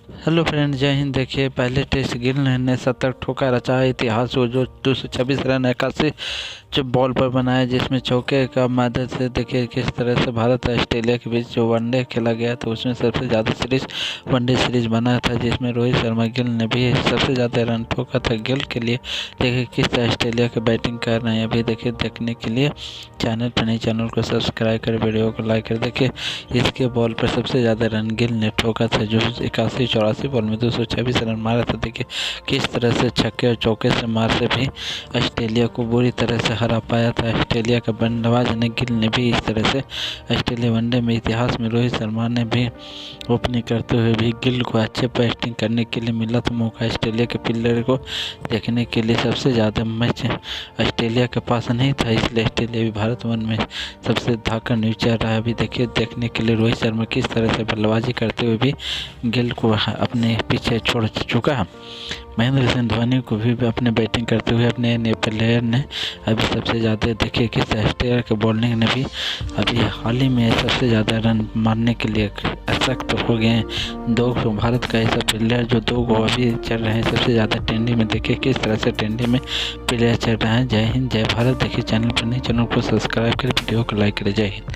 Hello friend, जय हिंद। देखिए, पहले टेस्ट गिल ने 70 ठोका रचा है इतिहास वो, जो 226 रन 81 जो बॉल पर बनाया, जिसमें चौके का मदद से देखिए किस तरह से भारत और ऑस्ट्रेलिया के बीच जो वनडे खेला गया था उसमें सबसे ज़्यादा सीरीज वनडे सीरीज बना था, जिसमें रोहित शर्मा गिल ने भी सबसे ज़्यादा रन ठोका था। गिल के लिए देखिए किस तरह ऑस्ट्रेलिया की बैटिंग कर रहे हैं। अभी देखिए, देखने के लिए चैनल पर नहीं, चैनल को सब्सक्राइब कर वीडियो को लाइक कर। देखिए, इसके बॉल पर सबसे ज़्यादा रन गिल ने ठोका था, जो 81-84 बॉल में 226 रन मारा था। देखिए किस तरह से छक्के और चौके से मार से भी ऑस्ट्रेलिया को बुरी तरह से हरा पाया था। ऑस्ट्रेलिया का बल्लेबाज ने गिल ने भी इस तरह से ऑस्ट्रेलिया वनडे में इतिहास में रोहित शर्मा ने भी ओपनिंग करते हुए भी गिल को अच्छे बैटिंग करने के लिए मिला था मौका। ऑस्ट्रेलिया के प्लेयर को देखने के लिए सबसे ज़्यादा मैच ऑस्ट्रेलिया के पास नहीं था, इसलिए ऑस्ट्रेलिया भी भारत वन में सबसे धाकड़ न्यूज चल रहा है। अभी देखिए, देखने के लिए रोहित शर्मा किस तरह से बल्लेबाजी करते हुए भी गिल को अपने पीछे छोड़ चुका है। महेंद्र सिंह धोनी को भी अपने बैटिंग करते हुए अपने नए प्लेयर ने अभी सबसे ज़्यादा देखिए किस ऑस्ट्रेलिया के बॉलिंग ने भी अभी हाल ही में सबसे ज़्यादा रन मारने के लिए सख्त हो गए हैं। दो भारत का ऐसा प्लेयर जो दो गो अभी चल रहे हैं सबसे ज़्यादा ट्रेंडिंग में। देखिए किस तरह से ट्रेंडिंग में प्लेयर चल रहा है। जय हिंद, जय भारत। देखिए, चैनल पर नहीं, चैनल को सब्सक्राइब करें, वीडियो को लाइक करें। जय हिंद।